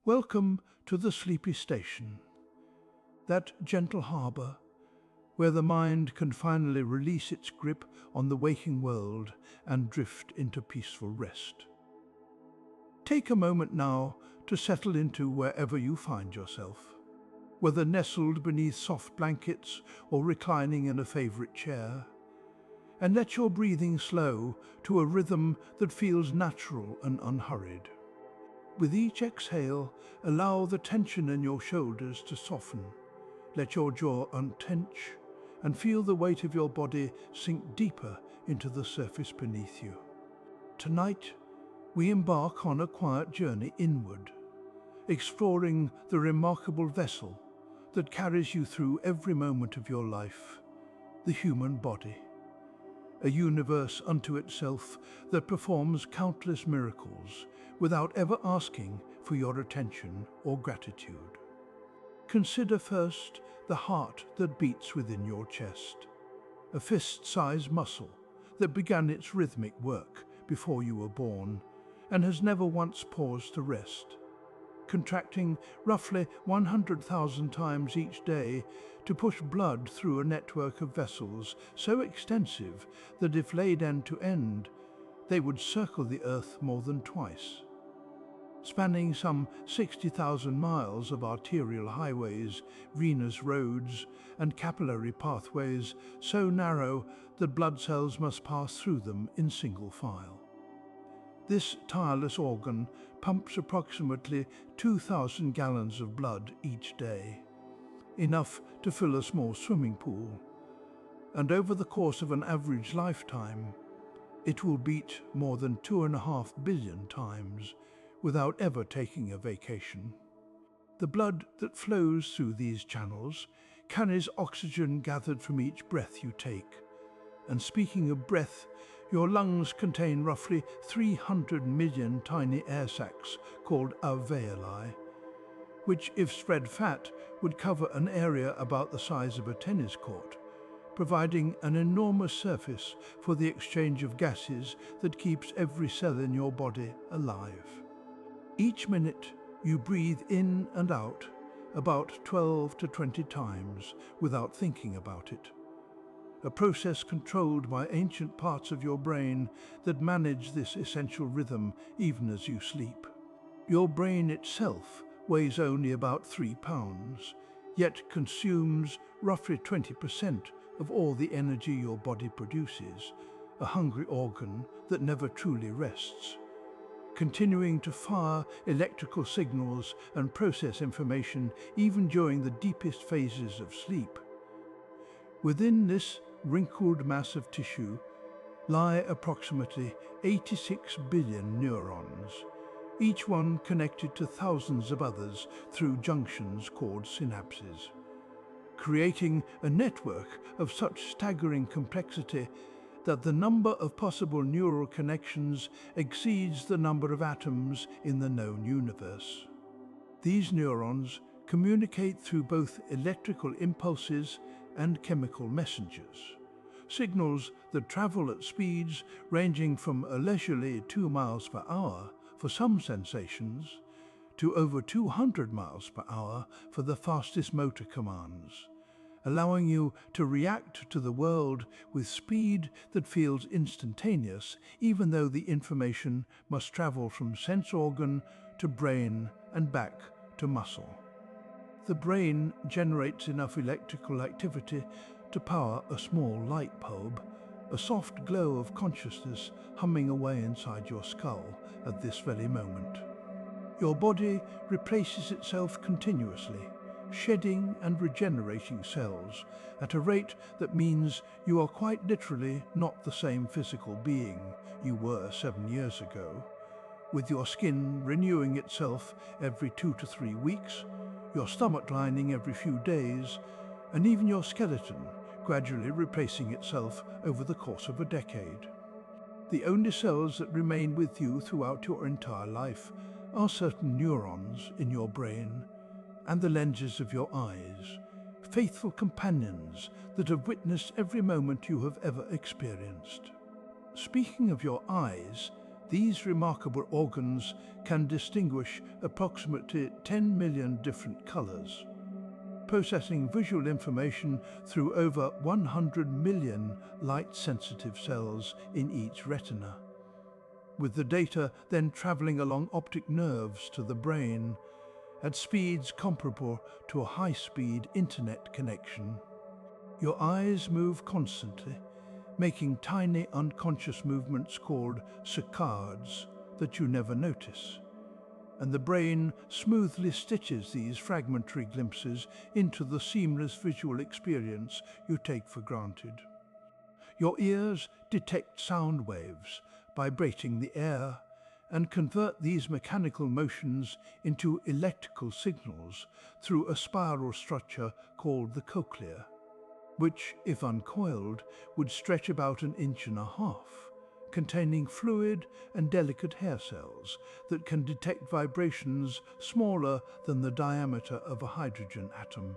Welcome to the sleepy station, that gentle harbour where the mind can finally release its grip on the waking world and drift into peaceful rest. Take a moment now to settle into wherever you find yourself, whether nestled beneath soft blankets or reclining in a favourite chair, and let your breathing slow to a rhythm that feels natural and unhurried. With each exhale, allow the tension in your shoulders to soften. Let your jaw unclench and feel the weight of your body sink deeper into the surface beneath you. Tonight, we embark on a quiet journey inward, exploring the remarkable vessel that carries you through every moment of your life, the human body. A universe unto itself that performs countless miracles without ever asking for your attention or gratitude. Consider first the heart that beats within your chest, a fist-sized muscle that began its rhythmic work before you were born and has never once paused to rest, contracting roughly 100,000 times each day to push blood through a network of vessels so extensive that if laid end to end, they would circle the earth more than twice. Spanning some 60,000 miles of arterial highways, venous roads, and capillary pathways so narrow that blood cells must pass through them in single file. This tireless organ pumps approximately 2,000 gallons of blood each day, enough to fill a small swimming pool, and over the course of an average lifetime, it will beat more than 2.5 billion times without ever taking a vacation. The blood that flows through these channels carries oxygen gathered from each breath you take. And speaking of breath, your lungs contain roughly 300 million tiny air sacs called alveoli, which, if spread fat, would cover an area about the size of a tennis court, providing an enormous surface for the exchange of gases that keeps every cell in your body alive. Each minute, you breathe in and out about 12 to 20 times without thinking about it. A process controlled by ancient parts of your brain that manage this essential rhythm even as you sleep. Your brain itself weighs only about 3 pounds, yet consumes roughly 20% of all the energy your body produces, a hungry organ that never truly rests, continuing to fire electrical signals and process information even during the deepest phases of sleep. Within this wrinkled mass of tissue lie approximately 86 billion neurons, each one connected to thousands of others through junctions called synapses, creating a network of such staggering complexity that the number of possible neural connections exceeds the number of atoms in the known universe. These neurons communicate through both electrical impulses and chemical messengers, signals that travel at speeds ranging from a leisurely 2 miles per hour for some sensations to over 200 miles per hour for the fastest motor commands, allowing you to react to the world with speed that feels instantaneous, even though the information must travel from sense organ to brain and back to muscle. The brain generates enough electrical activity to power a small light bulb, a soft glow of consciousness humming away inside your skull at this very moment. Your body replaces itself continuously, shedding and regenerating cells at a rate that means you are quite literally not the same physical being you were 7 years ago, with your skin renewing itself every 2 to 3 weeks, your stomach lining every few days, and even your skeleton gradually replacing itself over the course of a decade. The only cells that remain with you throughout your entire life are certain neurons in your brain and the lenses of your eyes, faithful companions that have witnessed every moment you have ever experienced. Speaking of your eyes, These remarkable organs can distinguish approximately 10 million different colors, processing visual information through over 100 million light-sensitive cells in each retina, with the data then traveling along optic nerves to the brain at speeds comparable to a high-speed internet connection. Your eyes move constantly, making tiny unconscious movements called saccades that you never notice, and the brain smoothly stitches these fragmentary glimpses into the seamless visual experience you take for granted. Your ears detect sound waves vibrating the air and convert these mechanical motions into electrical signals through a spiral structure called the cochlea, which, if uncoiled, would stretch about 1.5 inches, containing fluid and delicate hair cells that can detect vibrations smaller than the diameter of a hydrogen atom.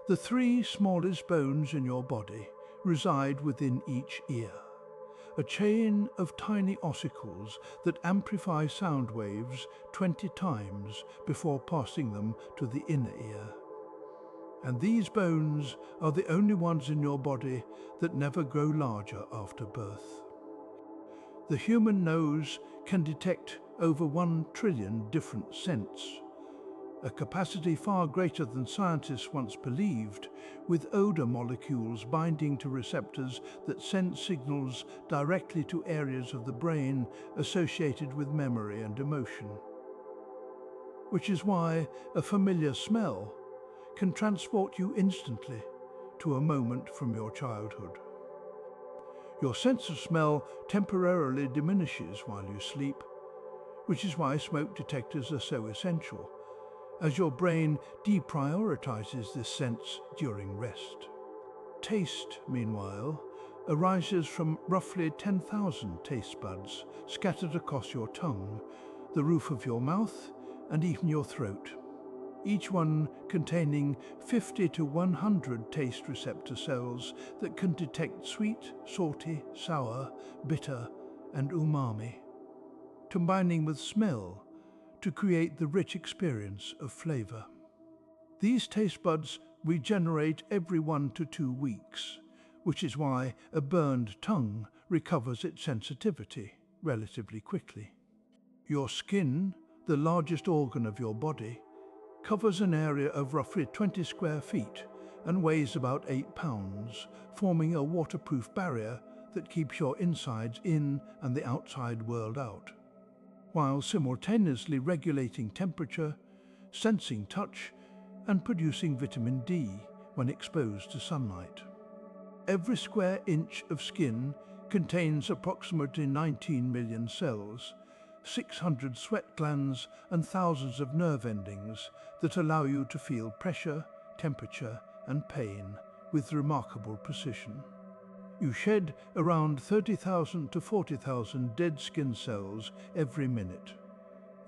The 3 smallest bones in your body reside within each ear, a chain of tiny ossicles that amplify sound waves 20 times before passing them to the inner ear. And these bones are the only ones in your body that never grow larger after birth. The human nose can detect over 1 trillion different scents, a capacity far greater than scientists once believed, with odor molecules binding to receptors that send signals directly to areas of the brain associated with memory and emotion. Which is why a familiar smell can transport you instantly to a moment from your childhood. Your sense of smell temporarily diminishes while you sleep, which is why smoke detectors are so essential, as your brain deprioritizes this sense during rest. Taste, meanwhile, arises from roughly 10,000 taste buds scattered across your tongue, the roof of your mouth, and even your throat, each one containing 50 to 100 taste receptor cells that can detect sweet, salty, sour, bitter, and umami, combining with smell to create the rich experience of flavor. These taste buds regenerate every 1 to 2 weeks, which is why a burned tongue recovers its sensitivity relatively quickly. Your skin, the largest organ of your body, covers an area of roughly 20 square feet and weighs about 8 pounds, forming a waterproof barrier that keeps your insides in and the outside world out, while simultaneously regulating temperature, sensing touch, and producing vitamin D when exposed to sunlight. Every square inch of skin contains approximately 19 million cells, 600 sweat glands, and thousands of nerve endings that allow you to feel pressure, temperature, and pain with remarkable precision. You shed around 30,000 to 40,000 dead skin cells every minute,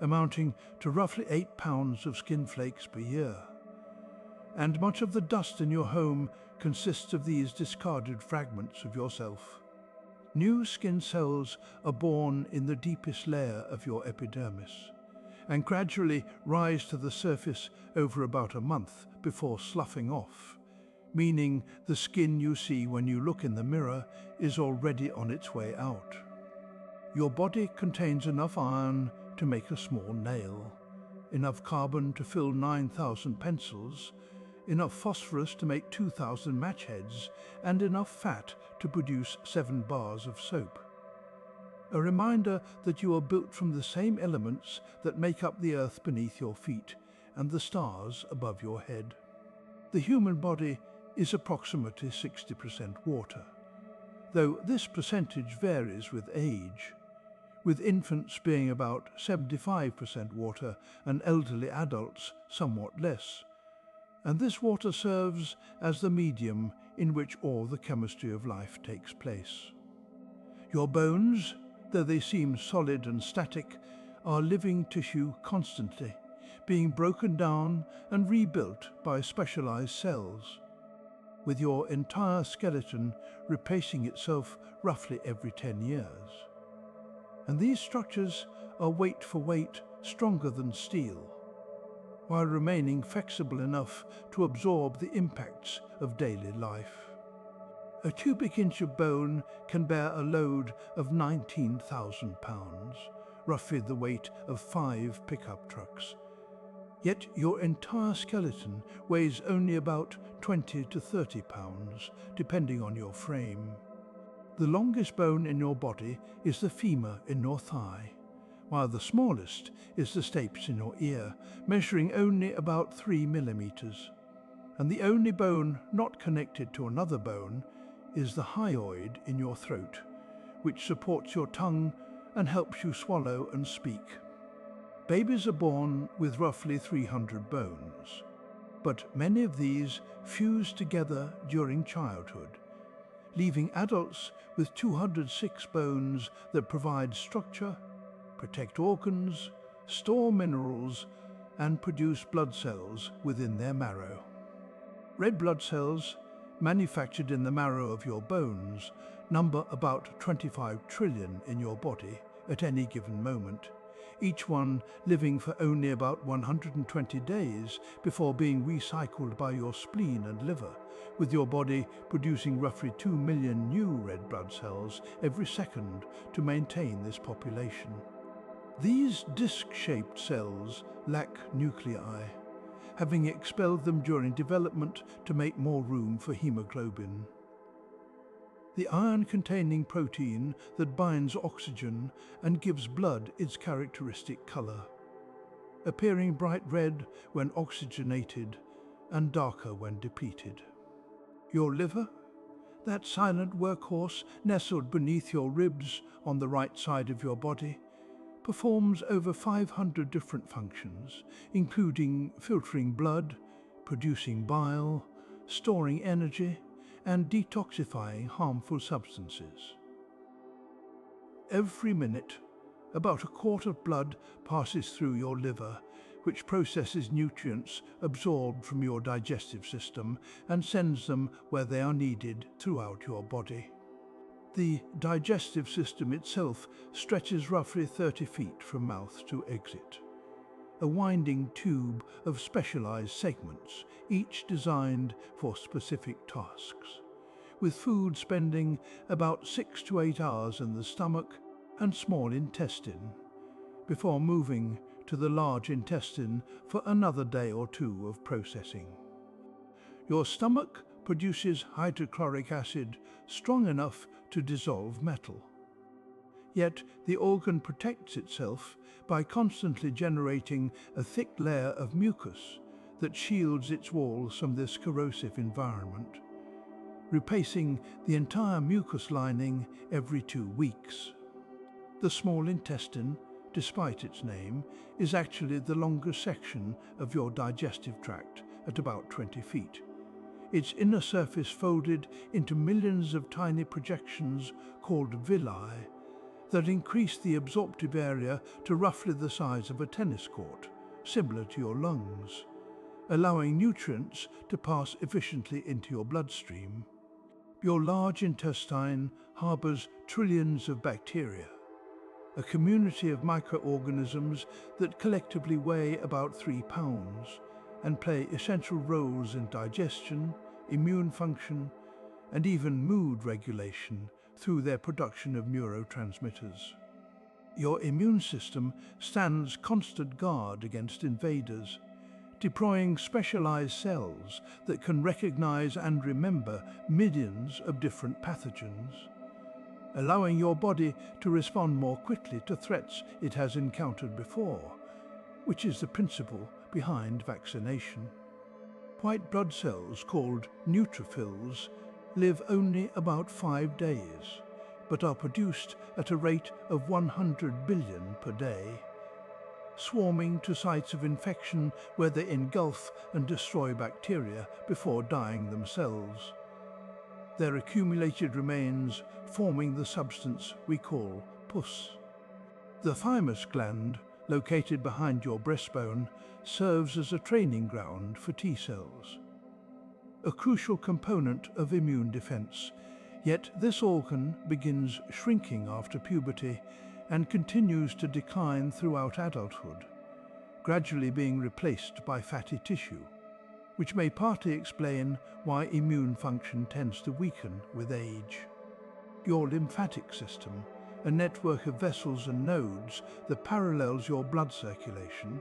amounting to roughly 8 pounds of skin flakes per year. And much of the dust in your home consists of these discarded fragments of yourself. New skin cells are born in the deepest layer of your epidermis and gradually rise to the surface over about a month before sloughing off, meaning the skin you see when you look in the mirror is already on its way out. Your body contains enough iron to make a small nail, enough carbon to fill 9,000 pencils, enough phosphorus to make 2,000 match heads, and enough fat to produce 7 bars of soap. A reminder that you are built from the same elements that make up the earth beneath your feet and the stars above your head. The human body is approximately 60% water, though this percentage varies with age, with infants being about 75% water and elderly adults somewhat less. And this water serves as the medium in which all the chemistry of life takes place. Your bones, though they seem solid and static, are living tissue constantly, being broken down and rebuilt by specialized cells, with your entire skeleton replacing itself roughly every 10 years. And these structures are weight for weight stronger than steel, while remaining flexible enough to absorb the impacts of daily life. A cubic inch of bone can bear a load of 19,000 pounds, roughly the weight of 5 pickup trucks. Yet your entire skeleton weighs only about 20 to 30 pounds, depending on your frame. The longest bone in your body is the femur in your thigh, while the smallest is the stapes in your ear, measuring only about 3 millimeters. And the only bone not connected to another bone is the hyoid in your throat, which supports your tongue and helps you swallow and speak. Babies are born with roughly 300 bones, but many of these fuse together during childhood, leaving adults with 206 bones that provide structure, protect organs, store minerals, and produce blood cells within their marrow. Red blood cells, manufactured in the marrow of your bones, number about 25 trillion in your body at any given moment, each one living for only about 120 days before being recycled by your spleen and liver, with your body producing roughly 2 million new red blood cells every second to maintain this population. These disc-shaped cells lack nuclei, having expelled them during development to make more room for hemoglobin. The iron-containing protein that binds oxygen and gives blood its characteristic color, appearing bright red when oxygenated and darker when depleted. Your liver, that silent workhorse nestled beneath your ribs on the right side of your body, performs over 500 different functions, including filtering blood, producing bile, storing energy, and detoxifying harmful substances. Every minute, about a quart of blood passes through your liver, which processes nutrients absorbed from your digestive system and sends them where they are needed throughout your body. The digestive system itself stretches roughly 30 feet from mouth to exit, a winding tube of specialized segments, each designed for specific tasks, with food spending about 6 to 8 hours in the stomach and small intestine, before moving to the large intestine for another day or two of processing. Your stomach produces hydrochloric acid strong enough to dissolve metal. Yet the organ protects itself by constantly generating a thick layer of mucus that shields its walls from this corrosive environment, replacing the entire mucus lining every 2 weeks. The small intestine, despite its name, is actually the longest section of your digestive tract at about 20 feet. Its inner surface folded into millions of tiny projections called villi that increase the absorptive area to roughly the size of a tennis court, similar to your lungs, allowing nutrients to pass efficiently into your bloodstream. Your large intestine harbors trillions of bacteria, a community of microorganisms that collectively weigh about 3 pounds and play essential roles in digestion, immune function, and even mood regulation through their production of neurotransmitters. Your immune system stands constant guard against invaders, deploying specialized cells that can recognize and remember millions of different pathogens, allowing your body to respond more quickly to threats it has encountered before, which is the principle behind vaccination. White blood cells, called neutrophils, live only about 5 days, but are produced at a rate of 100 billion per day, swarming to sites of infection where they engulf and destroy bacteria before dying themselves, their accumulated remains forming the substance we call pus. The thymus gland, located behind your breastbone, serves as a training ground for T cells, a crucial component of immune defense. Yet this organ begins shrinking after puberty and continues to decline throughout adulthood, gradually being replaced by fatty tissue, which may partly explain why immune function tends to weaken with age. Your lymphatic system, a network of vessels and nodes that parallels your blood circulation,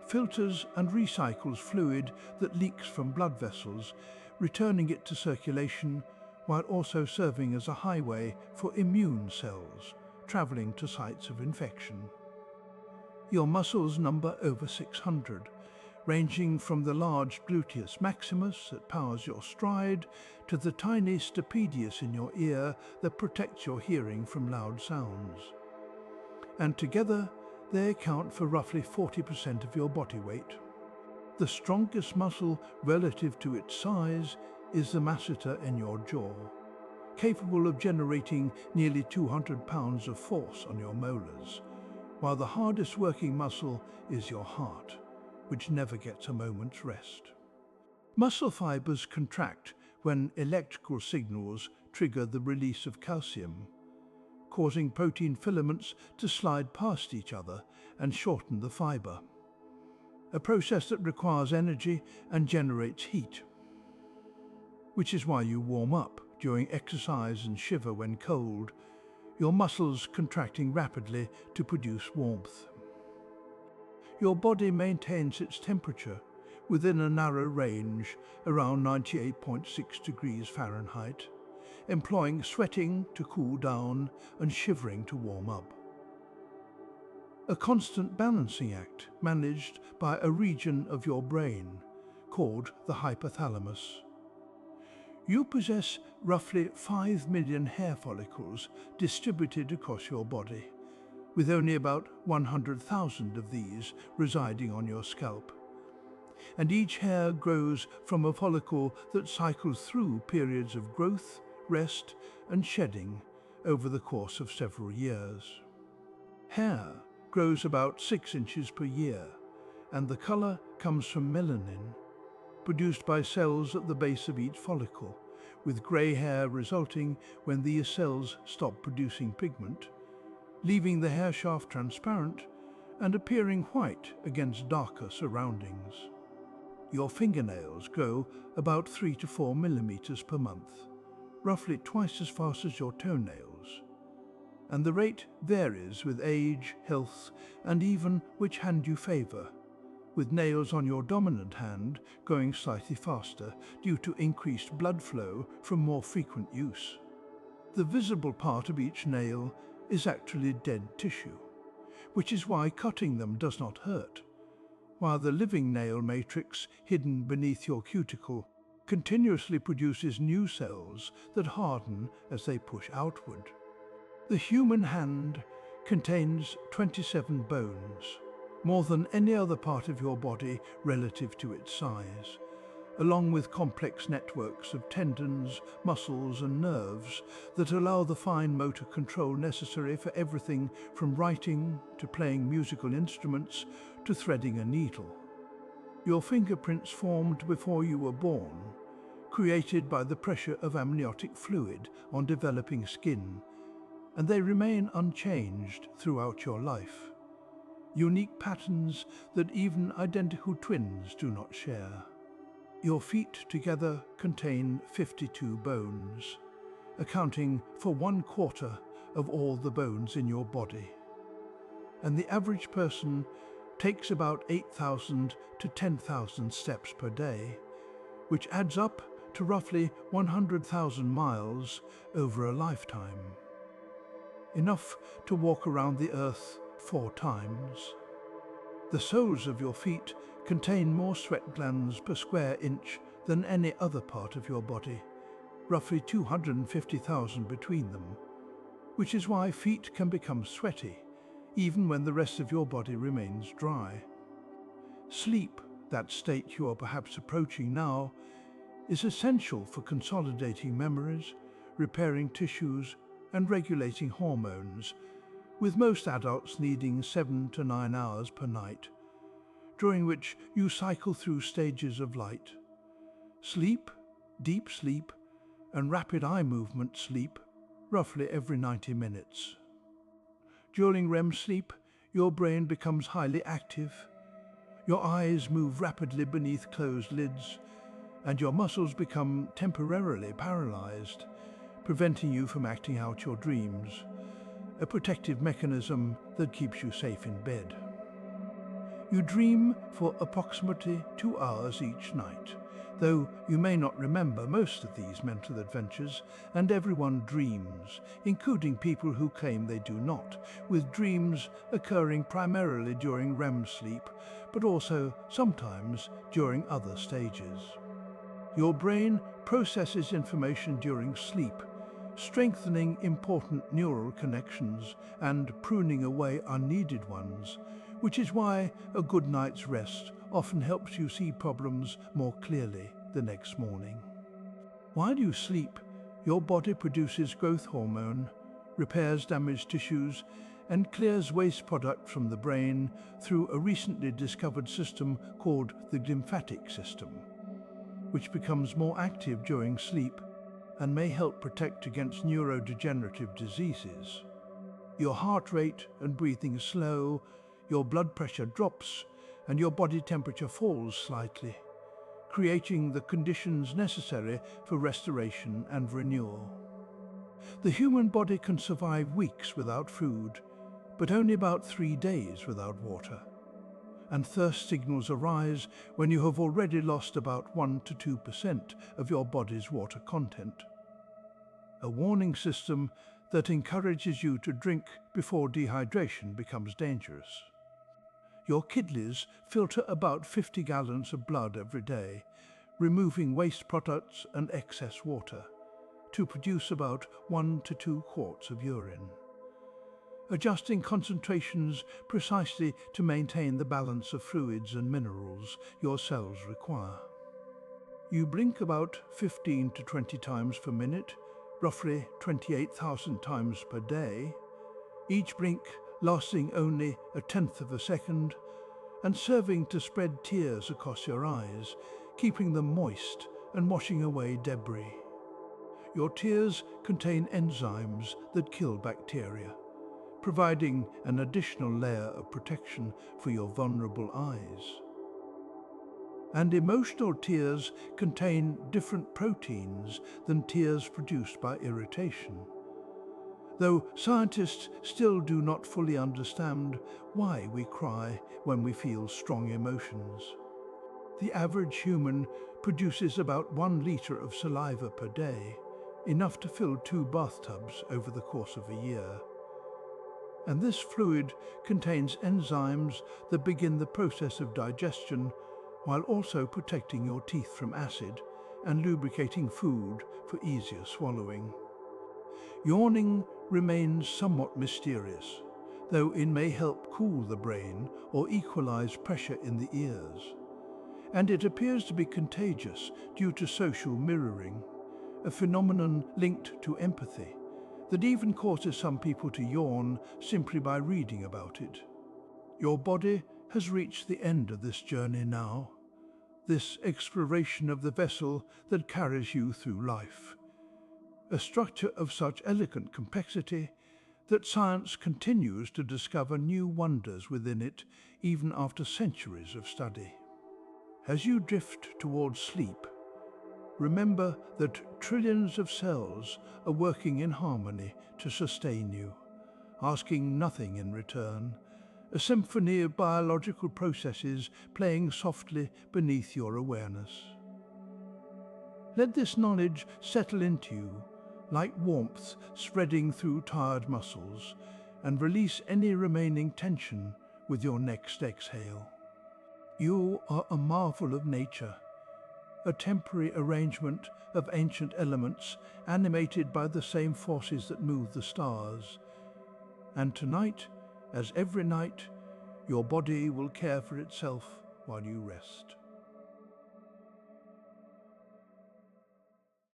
filters and recycles fluid that leaks from blood vessels, returning it to circulation while also serving as a highway for immune cells traveling to sites of infection. Your muscles number over 600, ranging from the large gluteus maximus that powers your stride to the tiny stapedius in your ear that protects your hearing from loud sounds. And together, they account for roughly 40% of your body weight. The strongest muscle relative to its size is the masseter in your jaw, capable of generating nearly 200 pounds of force on your molars, while the hardest working muscle is your heart, which never gets a moment's rest. Muscle fibers contract when electrical signals trigger the release of calcium, causing protein filaments to slide past each other and shorten the fiber, a process that requires energy and generates heat, which is why you warm up during exercise and shiver when cold, your muscles contracting rapidly to produce warmth. Your body maintains its temperature within a narrow range around 98.6 degrees Fahrenheit, employing sweating to cool down and shivering to warm up. A constant balancing act managed by a region of your brain called the hypothalamus. You possess roughly 5 million hair follicles distributed across your body, with only about 100,000 of these residing on your scalp. And each hair grows from a follicle that cycles through periods of growth, rest, and shedding over the course of several years. Hair grows about 6 inches per year, and the color comes from melanin, produced by cells at the base of each follicle, with grey hair resulting when these cells stop producing pigment, leaving the hair shaft transparent and appearing white against darker surroundings. Your fingernails grow about 3 to 4 millimeters per month, roughly twice as fast as your toenails, and the rate varies with age, health, and even which hand you favor, with nails on your dominant hand going slightly faster due to increased blood flow from more frequent use. The visible part of each nail is actually dead tissue, which is why cutting them does not hurt, while the living nail matrix hidden beneath your cuticle continuously produces new cells that harden as they push outward. The human hand contains 27 bones, more than any other part of your body relative to its size, along with complex networks of tendons, muscles and nerves that allow the fine motor control necessary for everything from writing to playing musical instruments to threading a needle. Your fingerprints formed before you were born, created by the pressure of amniotic fluid on developing skin, and they remain unchanged throughout your life. Unique patterns that even identical twins do not share. Your feet together contain 52 bones, accounting for 1/4 of all the bones in your body. And the average person takes about 8,000 to 10,000 steps per day, which adds up to roughly 100,000 miles over a lifetime. Enough to walk around the earth 4 times. The soles of your feet contain more sweat glands per square inch than any other part of your body, roughly 250,000 between them, which is why feet can become sweaty even when the rest of your body remains dry. Sleep, that state you are perhaps approaching now, is essential for consolidating memories, repairing tissues, and regulating hormones, with most adults needing 7 to 9 hours per night, during which you cycle through stages of light. Sleep, deep sleep, and rapid eye movement sleep roughly every 90 minutes. During REM sleep, your brain becomes highly active. Your eyes move rapidly beneath closed lids, and your muscles become temporarily paralyzed, preventing you from acting out your dreams, a protective mechanism that keeps you safe in bed. You dream for approximately 2 hours each night, though you may not remember most of these mental adventures, and everyone dreams, including people who claim they do not, with dreams occurring primarily during REM sleep, but also sometimes during other stages. Your brain processes information during sleep, strengthening important neural connections and pruning away unneeded ones, which is why a good night's rest often helps you see problems more clearly the next morning. While you sleep, your body produces growth hormone, repairs damaged tissues, and clears waste products from the brain through a recently discovered system called the lymphatic system, which becomes more active during sleep and may help protect against neurodegenerative diseases. Your heart rate and breathing slow, your blood pressure drops, and your body temperature falls slightly, creating the conditions necessary for restoration and renewal. The human body can survive weeks without food, but only about 3 days without water. And thirst signals arise when you have already lost about 1 to 2% of your body's water content. A warning system that encourages you to drink before dehydration becomes dangerous. Your kidneys filter about 50 gallons of blood every day, removing waste products and excess water, to produce about 1 to 2 quarts of urine, adjusting concentrations precisely to maintain the balance of fluids and minerals your cells require. You blink about 15 to 20 times per minute, roughly 28,000 times per day, each blink lasting only 1/10 of a second, and serving to spread tears across your eyes, keeping them moist and washing away debris. Your tears contain enzymes that kill bacteria, providing an additional layer of protection for your vulnerable eyes. And emotional tears contain different proteins than tears produced by irritation, though scientists still do not fully understand why we cry when we feel strong emotions. The average human produces about 1 liter of saliva per day, enough to fill 2 bathtubs over the course of a year. And this fluid contains enzymes that begin the process of digestion while also protecting your teeth from acid and lubricating food for easier swallowing. Yawning remains somewhat mysterious, though it may help cool the brain or equalize pressure in the ears. And it appears to be contagious due to social mirroring, a phenomenon linked to empathy that even causes some people to yawn simply by reading about it. Your body has reached the end of this journey now, this exploration of the vessel that carries you through life, a structure of such elegant complexity that science continues to discover new wonders within it even after centuries of study. As you drift towards sleep, remember that trillions of cells are working in harmony to sustain you, asking nothing in return, a symphony of biological processes playing softly beneath your awareness. Let this knowledge settle into you like warmth spreading through tired muscles, and release any remaining tension with your next exhale. You are a marvel of nature, a temporary arrangement of ancient elements animated by the same forces that move the stars. And tonight, as every night, your body will care for itself while you rest.